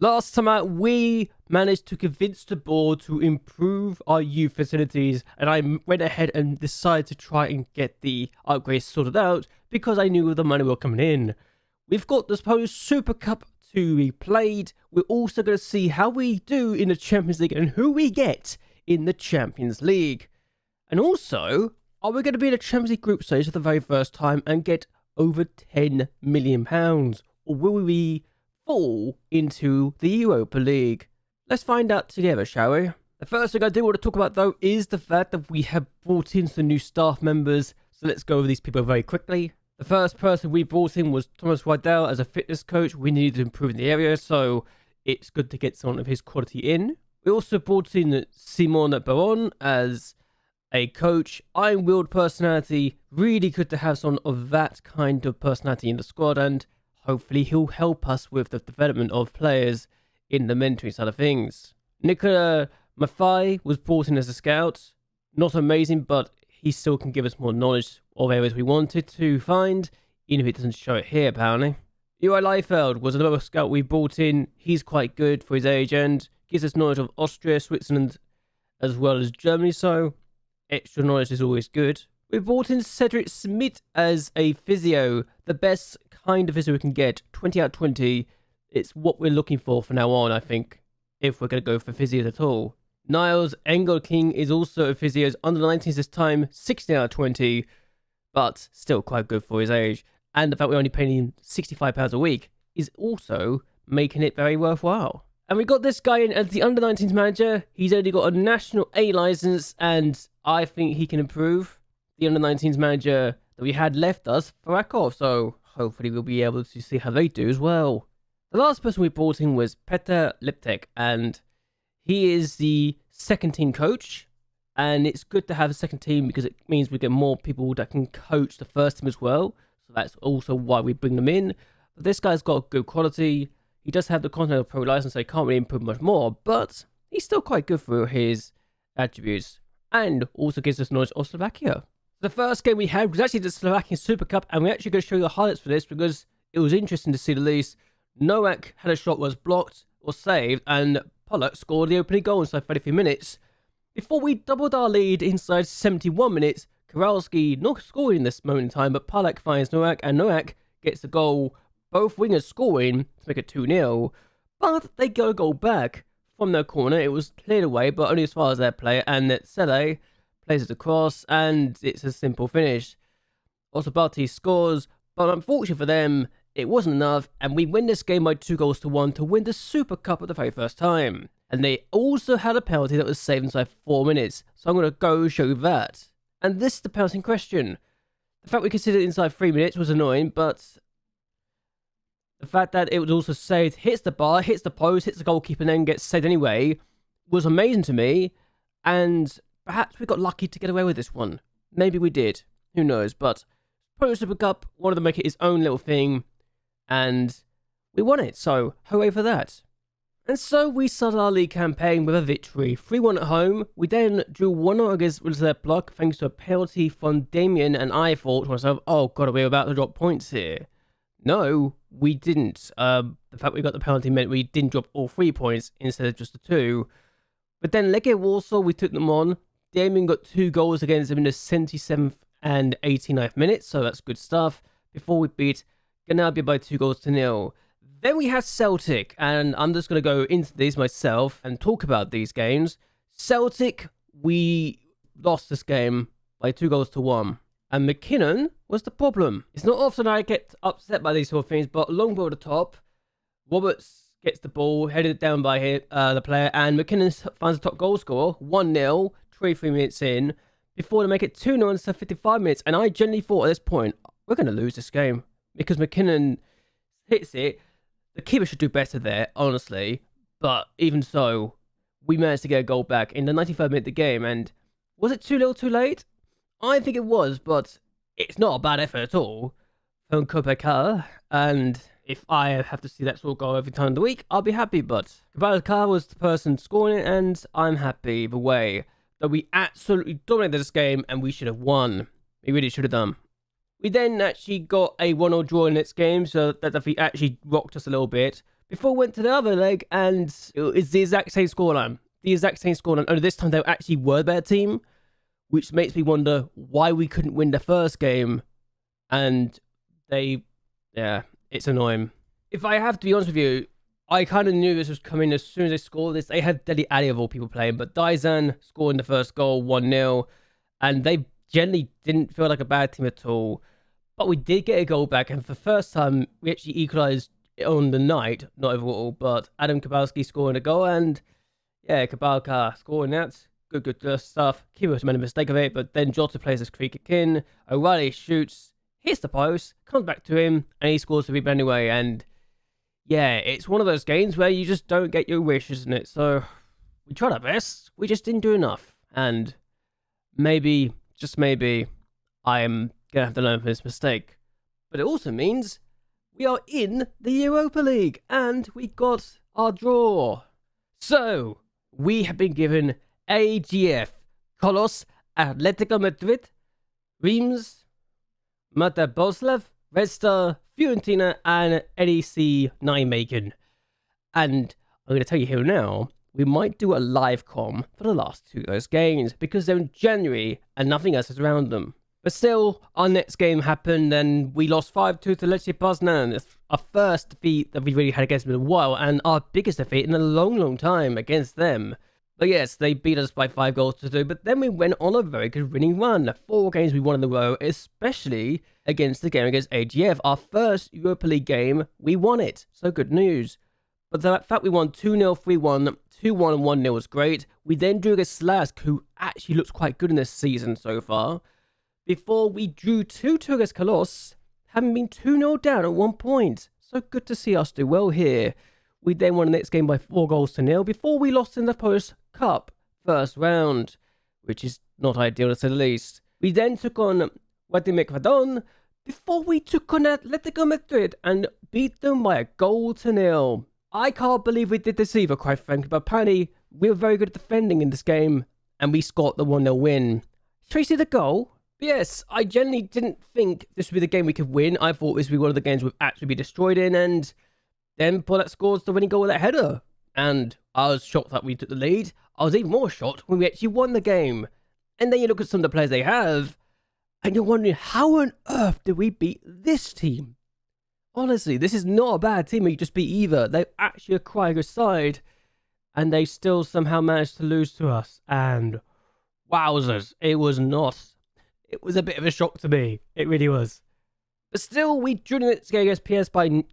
Last time out, we managed to convince the board to improve our youth facilities, and I went ahead and decided to try and get the upgrades sorted out because I knew the money were coming in. We've got the supposed Super Cup to be played. We're also going to see how we do in the Champions League and who we get in the Champions League. And also, are we going to be in the Champions League group stage for the very first time and get over £10 million? Or will we fall into the Europa League? Let's find out together, shall we? The first thing I do want to talk about, though, is the fact that we have brought in some new staff members. So let's go over these people very quickly. The first person we brought in was Thomas Rydell as a fitness coach. We needed to improve in the area, so it's good to get someone of his quality in. We also brought in Simon Baron as a coach. Iron-willed personality. Really good to have someone of that kind of personality in the squad, and hopefully he'll help us with the development of players in the mentoring side of things. Nicola Maffei was brought in as a scout. Not amazing, but he still can give us more knowledge of areas we wanted to find, even if it doesn't show it here, apparently. Uri Leifeld was another scout we brought in. He's quite good for his age and gives us knowledge of Austria, Switzerland, as well as Germany, so extra knowledge is always good. We brought in Cedric Smith as a physio, the best kind of physio we can get, 20 out of 20. It's what we're looking for now on, I think, if we're going to go for physios at all. Niles Engelking is also a physio, under 19s this time, 16 out of 20, but still quite good for his age. And the fact we're only paying him £65 a week is also making it very worthwhile. And we got this guy in as the under 19s manager. He's only got a national A license, and I think he can improve. The under 19s manager that we had left us for Rakov, so hopefully we'll be able to see how they do as well. The last person we brought in was Petr Liptek, and he is the second team coach, and it's good to have a second team because it means we get more people that can coach the first team as well, so that's also why we bring them in. But this guy's got good quality. He does have the Continental Pro license, so he can't really improve much more, but he's still quite good for his attributes, and also gives us knowledge of Slovakia. The first game we had was actually the Slovakian Super Cup, and we're actually going to show you the highlights for this because it was interesting to see the least. Nowak had a shot, was blocked or saved, and Pollock scored the opening goal inside 33 minutes. Before we doubled our lead inside 71 minutes, Kowalski not scoring in this moment in time, but Pollock finds Nowak, and Nowak gets the goal. Both wingers scoring to make it 2-0, but they got a goal back from their corner. It was cleared away, but only as far as their player, and Sele plays it across, and it's a simple finish. Osabati scores, but unfortunately for them, it wasn't enough, and we win this game by 2-1 to win the Super Cup for the very first time. And they also had a penalty that was saved inside 4 minutes, so I'm going to go show you that. And this is the penalty in question. The fact we considered it inside 3 minutes was annoying, but the fact that it was also saved, hits the bar, hits the post, hits the goalkeeper, and then gets saved anyway, was amazing to me, and perhaps we got lucky to get away with this one. Maybe we did. Who knows? But Pro Super Cup wanted to make it its own little thing, and we won it, so hooray for that. And so we started our league campaign with a victory. 3-1 at home. We then drew 1-0 against Rizlet Block thanks to a penalty from Damien, and I thought to myself, oh god, we're about to drop points here. No, we didn't. The fact we got the penalty meant we didn't drop all 3 points instead of just the 2. But then Legia Warsaw, we took them on. Damien got 2 goals against them in the 77th and 89th minutes, so that's good stuff. Before we beat Ganabia by 2-0. Then we had Celtic, and I'm just going to go into these myself and talk about these games. Celtic, we lost this game by 2-1. And McKinnon was the problem. It's not often I get upset by these sort of things, but long ball at the top. Roberts gets the ball, headed down by the player, and McKinnon finds the top goal scorer, 1-0, 23 minutes in, before they make it 2-0 instead of 55 minutes. And I genuinely thought at this point, we're going to lose this game, because McKinnon hits it. The keeper should do better there, honestly, but even so, we managed to get a goal back in the 93rd minute of the game, and was it too little too late? I think it was, but it's not a bad effort at all from Kopeka, and if I have to see that sort of goal every time of the week, I'll be happy, but Kopeka was the person scoring it, and I'm happy either way, that we absolutely dominated this game, and we should have won. We really should have done. We then actually got a 1-0 draw in this game, so that actually rocked us a little bit. before we went to the other leg, and it's the exact same scoreline. Only this time they actually were the better team, which makes me wonder why we couldn't win the first game. And it's annoying. If I have to be honest with you, I kind of knew this was coming as soon as they scored this. They had Deli Ali of all people playing, but Daizan scoring the first goal, 1-0, and they generally didn't feel like a bad team at all. But we did get a goal back, and for the first time, we actually equalised on the night, not overall, but Adam Kabalski scoring a goal, and Kabalka scoring that. Good stuff. Kiros made a mistake of it, but then Jota plays this free kick in. O'Reilly shoots, hits the post, comes back to him, and he scores the rebound anyway. And yeah, it's one of those games where you just don't get your wish, isn't it? So we tried our best, we just didn't do enough. And maybe, just maybe, I am going to have to learn from this mistake. But it also means we are in the Europa League, and we got our draw. So we have been given AGF, Kolos, Atletico Madrid, Reims, Mata Boleslav, Red Star, Fiorentina, and NEC Nijmegen. And I'm going to tell you here now, we might do a live com for the last two of those games, because they're in January and nothing else is around them. But still, our next game happened and we lost 5-2 to Lechia Poznan. It's our first defeat that we really had against them in a while, and our biggest defeat in a long time against them. But yes, they beat us by 5-2, but then we went on a very good winning run. 4 games we won in a row, especially against the game against AGF. Our first Europa League game, we won it. So good news. But the fact we won 2-0, 3-1, 2-1 and 1-0 was great. We then drew against Slask, who actually looks quite good in this season so far, before we drew 2-2 against Kolos, having been 2-0 down at one point. So good to see us do well here. We then won the next game by 4-0 before we lost in the Polish Cup first round, which is not ideal to say the least. We then took on Władimir Kwadon before we took on Atletico Madrid and beat them by 1-0. I can't believe we did this either, quite frankly, but apparently we were very good at defending in this game and we scored the 1-0 win. Shall we see the goal? Yes, I genuinely didn't think this would be the game we could win. I thought this would be one of the games we'd actually be destroyed in, and then Paulette scores the winning goal with that header. And I was shocked that we took the lead. I was even more shocked when we actually won the game. And then you look at some of the players they have, and you're wondering, how on earth did we beat this team? Honestly, this is not a bad team you just beat either. They're actually a quite good side, and they still somehow managed to lose to us. And wowzers, it was a bit of a shock to me. It really was. But still, we drew the next game against PS by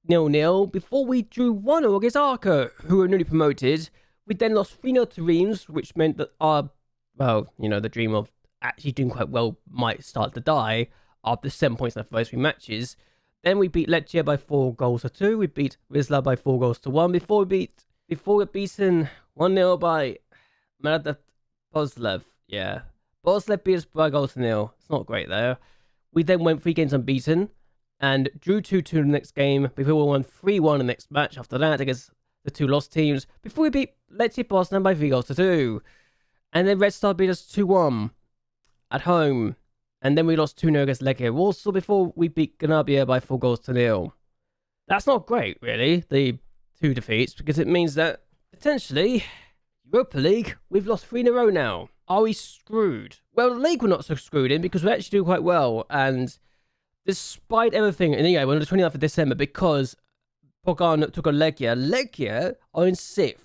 0-0 before we drew 1-0 against Arco, who were newly promoted. We then lost 3-0 to Reims, which meant that our, the dream of actually doing quite well might start to die after 7 points in the first 3 matches. Then we beat Lechia by 4-2. We beat Wisla by 4-1 before we were beaten 1-0 by Mata Boleslav. Yeah. Boleslav beat us by 1-0. It's not great there. We then went 3 games unbeaten and drew 2-2 the next game before we won 3-1 the next match after that against the 2 lost teams before we beat Lechia Poznan by 3-2. And then Red Star beat us 2-1 at home. And then we lost 2-0 against Legia Warsaw before we beat Ganabia by 4-0. That's not great, really, the 2 defeats, because it means that potentially Europa League, we've lost 3 in a row now. Are we screwed? Well, the league we're not so screwed in because we actually do quite well. And despite everything, and we're on the 29th of December because Pogan took on Legia are in 6th.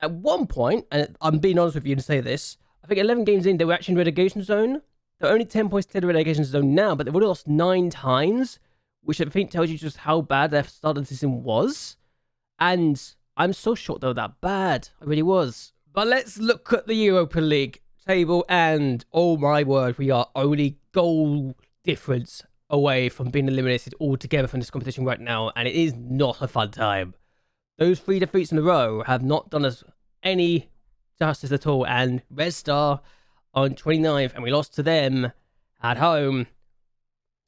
At one point, and I'm being honest with you to say this, I think 11 games in, they were actually in relegation zone. They're only 10 points clear of the relegation zone now, but they've already lost 9 times, which I think tells you just how bad their start of the season was. And I'm so shocked they were that bad. I really was. But let's look at the Europa League table, and oh my word, we are only goal difference away from being eliminated altogether from this competition right now, and it is not a fun time. Those 3 defeats in a row have not done us any justice at all, and Red Star on 29th, and we lost to them at home.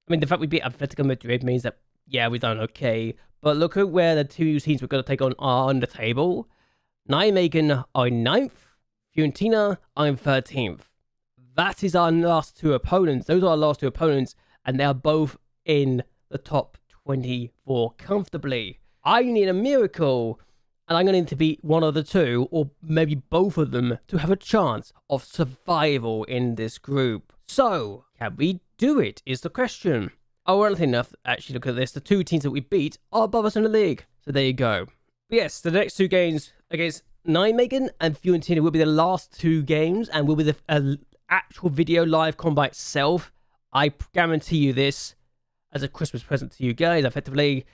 I mean, the fact we beat Atletico Madrid means that, yeah, we've done okay, but look at where the 2 teams we're going to take on are on the table. Nijmegen are in 9th, Fiorentina are in 13th. That is our last 2 opponents. Those are our last 2 opponents, and they are both in the top 24 comfortably. I need a miracle. And I'm going to need to beat one of the two, or maybe both of them, to have a chance of survival in this group. So, can we do it, is the question. Oh, well, enough, actually, look at this. The two teams that we beat are above us in the league. So there you go. But yes, the next two games against Nijmegen and Fiorentina will be the last two games, and will be the actual video live combat itself. I guarantee you this as a Christmas present to you guys, effectively.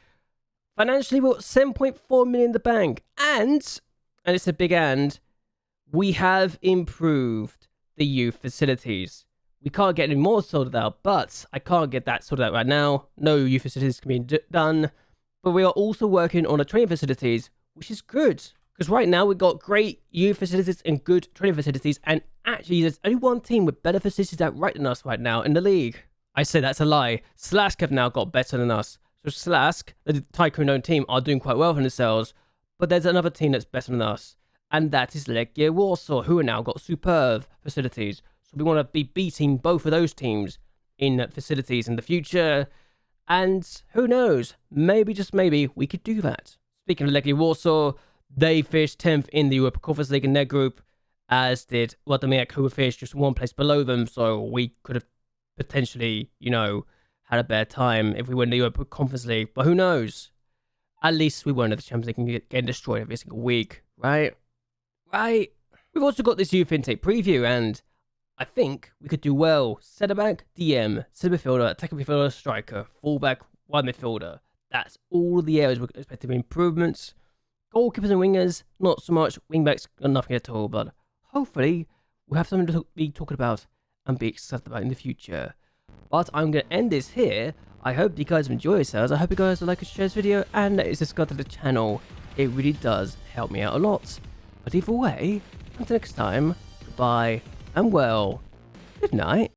Financially, we're at 7.4 million in the bank. And it's a big and, we have improved the youth facilities. We can't get any more sorted out, but I can't get that sorted out right now. No youth facilities can be done. But we are also working on the training facilities, which is good. Because right now, we've got great youth facilities and good training facilities. And actually, there's only one team with better facilities than us right now in the league. I say that's a lie. Slask have now got better than us. So Slask, the Tycoon-owned team, are doing quite well for themselves, but there's another team that's better than us, and that is Legia Warsaw, who have now got superb facilities. So we want to be beating both of those teams in facilities in the future, and who knows, maybe, just maybe, we could do that. Speaking of Legia Warsaw, they finished 10th in the Europa Conference League in their group, as did YAC, who finished just one place below them, so we could have potentially, had a better time if we win the Europa Conference League, but who knows? At least we weren't at the Champions League and getting destroyed every single week, right? Right? We've also got this youth intake preview, and I think we could do well. Centre back, DM, centre midfielder, attacking midfielder, striker, fullback, wide midfielder. That's all the areas we're expecting improvements. Goalkeepers and wingers, not so much. Wingbacks, got nothing at all, but hopefully we'll have something to be talking about and be excited about in the future. But I'm going to end this here. I hope you guys enjoy yourselves. I hope you guys will like and share this video and subscribe to the channel. It really does help me out a lot. But either way, until next time, goodbye and well, good night.